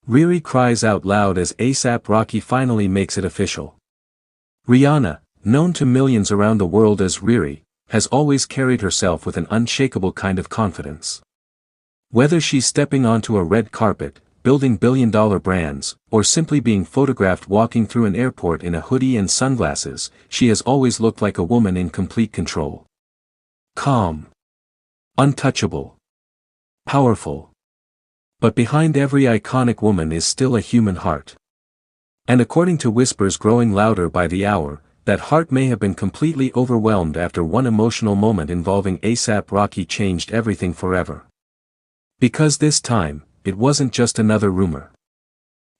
RiRi cries out loud as ASAP Rocky finally makes it official. Rihanna, known to millions around the world as RiRi, has always carried herself with an unshakable kind of confidence. Whether she's stepping onto a red carpet, building billion-dollar brands, or simply being photographed walking through an airport in a hoodie and sunglasses, she has always looked like a woman in complete control. Calm. Untouchable. Powerful. But behind every iconic woman is still a human heart. And according to whispers growing louder by the hour, that heart may have been completely overwhelmed after one emotional moment involving ASAP Rocky changed everything forever. Because this time, it wasn't just another rumor.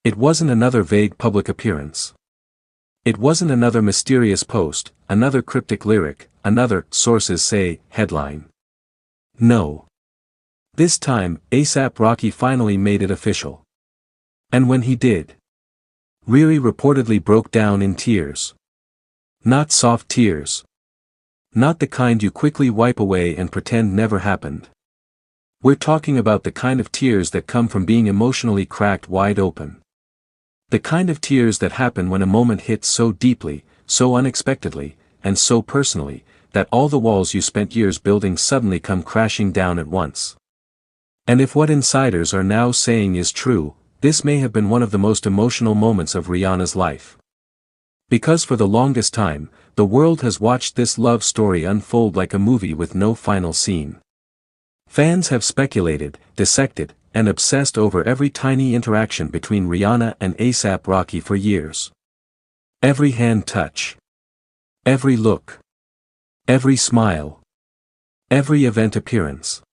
It wasn't another vague public appearance. It wasn't another mysterious post, another cryptic lyric, another, sources say, headline. No. This time, ASAP Rocky finally made it official. And when he did, RiRi reportedly broke down in tears. Not soft tears. Not the kind you quickly wipe away and pretend never happened. We're talking about the kind of tears that come from being emotionally cracked wide open. The kind of tears that happen when a moment hits so deeply, so unexpectedly, and so personally, that all the walls you spent years building suddenly come crashing down at once. And if what insiders are now saying is true, this may have been one of the most emotional moments of Rihanna's life. Because for the longest time, the world has watched this love story unfold like a movie with no final scene. Fans have speculated, dissected, and obsessed over every tiny interaction between Rihanna and ASAP Rocky for years. Every hand touch. Every look. Every smile. Every event appearance.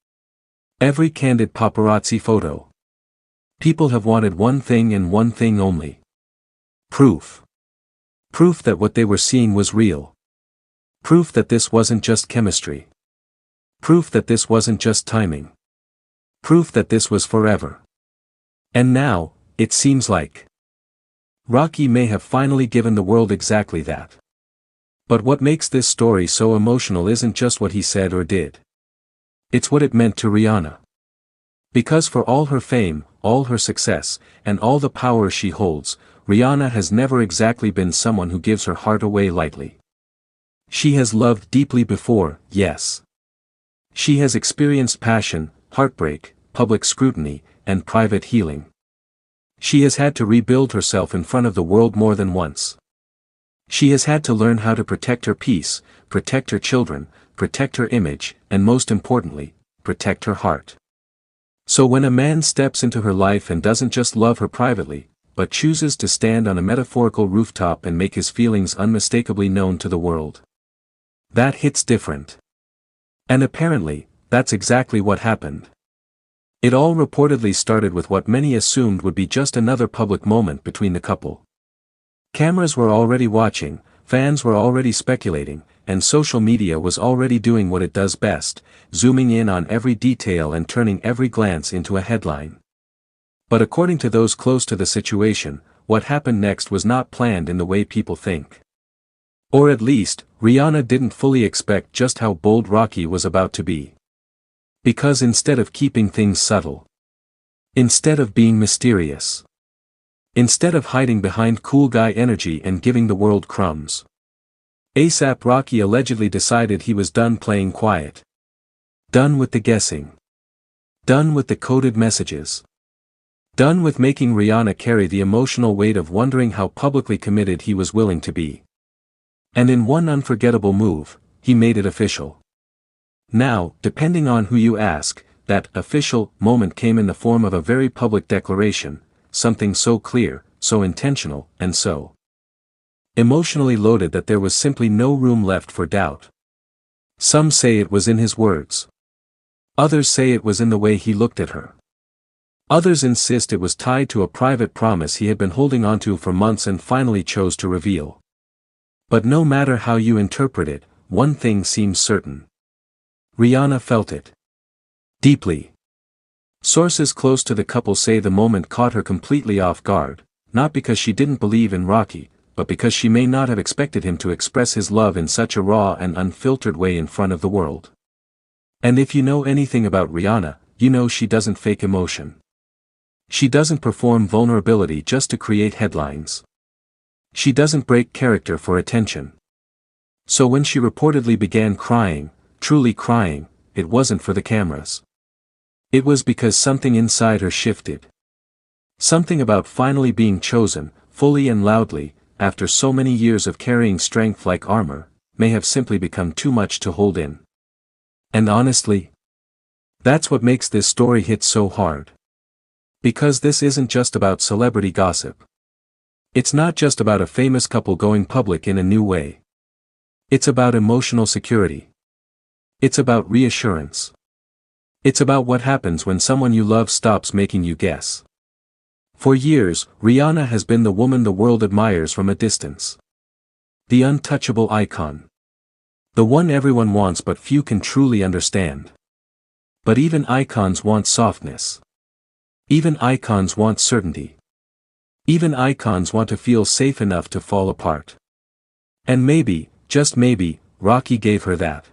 Every candid paparazzi photo. People have wanted one thing and one thing only. Proof. Proof that what they were seeing was real. Proof that this wasn't just chemistry. Proof that this wasn't just timing. Proof that this was forever. And now, it seems like Rocky may have finally given the world exactly that. But what makes this story so emotional isn't just what he said or did. It's what it meant to Rihanna. Because for all her fame, all her success, and all the power she holds, Rihanna has never exactly been someone who gives her heart away lightly. She has loved deeply before, yes. She has experienced passion, heartbreak, public scrutiny, and private healing. She has had to rebuild herself in front of the world more than once. She has had to learn how to protect her peace, protect her children, protect her image, and most importantly, protect her heart. So when a man steps into her life and doesn't just love her privately, but chooses to stand on a metaphorical rooftop and make his feelings unmistakably known to the world, that hits different. And apparently, that's exactly what happened. It all reportedly started with what many assumed would be just another public moment between the couple. Cameras were already watching, fans were already speculating, and social media was already doing what it does best, zooming in on every detail and turning every glance into a headline. But according to those close to the situation, what happened next was not planned in the way people think. Or at least, Rihanna didn't fully expect just how bold Rocky was about to be. Because instead of keeping things subtle, instead of being mysterious, instead of hiding behind cool guy energy and giving the world crumbs, ASAP Rocky allegedly decided he was done playing quiet. Done with the guessing. Done with the coded messages. Done with making Rihanna carry the emotional weight of wondering how publicly committed he was willing to be. And in one unforgettable move, he made it official. Now, depending on who you ask, that official moment came in the form of a very public declaration, something so clear, so intentional, and so emotionally loaded that there was simply no room left for doubt. Some say it was in his words. Others say it was in the way he looked at her. Others insist it was tied to a private promise he had been holding onto for months and finally chose to reveal. But no matter how you interpret it, one thing seems certain. Rihanna felt it. Deeply. Sources close to the couple say the moment caught her completely off guard, not because she didn't believe in Rocky, but because she may not have expected him to express his love in such a raw and unfiltered way in front of the world. And if you know anything about Rihanna, you know she doesn't fake emotion. She doesn't perform vulnerability just to create headlines. She doesn't break character for attention. So when she reportedly began crying, truly crying, it wasn't for the cameras. It was because something inside her shifted. Something about finally being chosen, fully and loudly, after so many years of carrying strength like armor, may have simply become too much to hold in. And honestly, that's what makes this story hit so hard. Because this isn't just about celebrity gossip. It's not just about a famous couple going public in a new way. It's about emotional security. It's about reassurance. It's about what happens when someone you love stops making you guess. For years, Rihanna has been the woman the world admires from a distance. The untouchable icon. The one everyone wants but few can truly understand. But even icons want softness. Even icons want certainty. Even icons want to feel safe enough to fall apart. And maybe, just maybe, Rocky gave her that.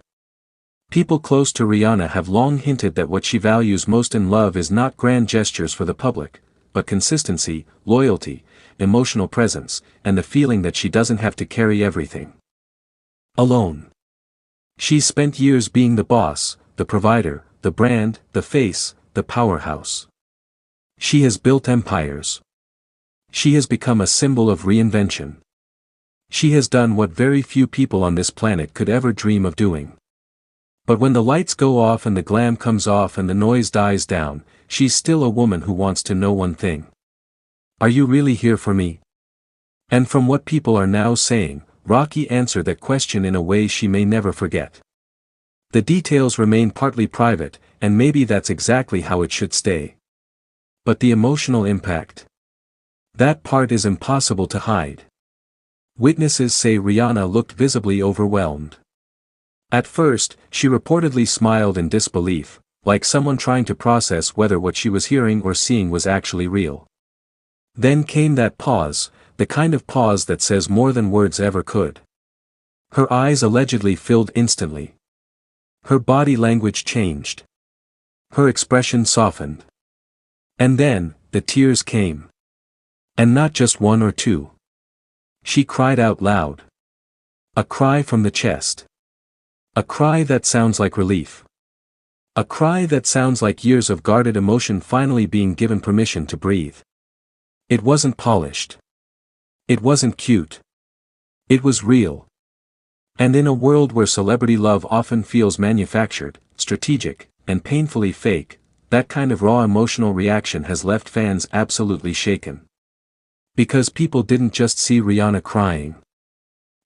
People close to Rihanna have long hinted that what she values most in love is not grand gestures for the public, but consistency, loyalty, emotional presence, and the feeling that she doesn't have to carry everything alone. She's spent years being the boss, the provider, the brand, the face, the powerhouse. She has built empires. She has become a symbol of reinvention. She has done what very few people on this planet could ever dream of doing. But when the lights go off and the glam comes off and the noise dies down, she's still a woman who wants to know one thing. Are you really here for me? And from what people are now saying, Rocky answered that question in a way she may never forget. The details remain partly private, and maybe that's exactly how it should stay. But the emotional impact. That part is impossible to hide. Witnesses say Rihanna looked visibly overwhelmed. At first, she reportedly smiled in disbelief, like someone trying to process whether what she was hearing or seeing was actually real. Then came that pause, the kind of pause that says more than words ever could. Her eyes allegedly filled instantly. Her body language changed. Her expression softened. And then, the tears came. And not just one or two. She cried out loud. A cry from the chest. A cry that sounds like relief. A cry that sounds like years of guarded emotion finally being given permission to breathe. It wasn't polished. It wasn't cute. It was real. And in a world where celebrity love often feels manufactured, strategic, and painfully fake, that kind of raw emotional reaction has left fans absolutely shaken. Because people didn't just see Rihanna crying.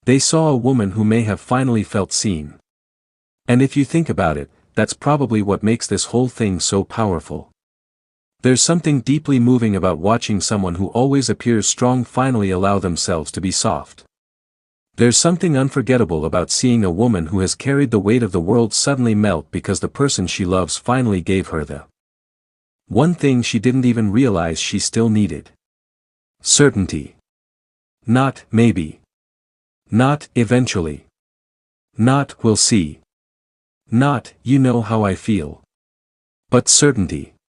They saw a woman who may have finally felt seen. And if you think about it, that's probably what makes this whole thing so powerful. There's something deeply moving about watching someone who always appears strong finally allow themselves to be soft. There's something unforgettable about seeing a woman who has carried the weight of the world suddenly melt because the person she loves finally gave her the one thing she didn't even realize she still needed. Certainty. Not maybe. Not eventually. Not we'll see. Not you know how I feel. But certainty.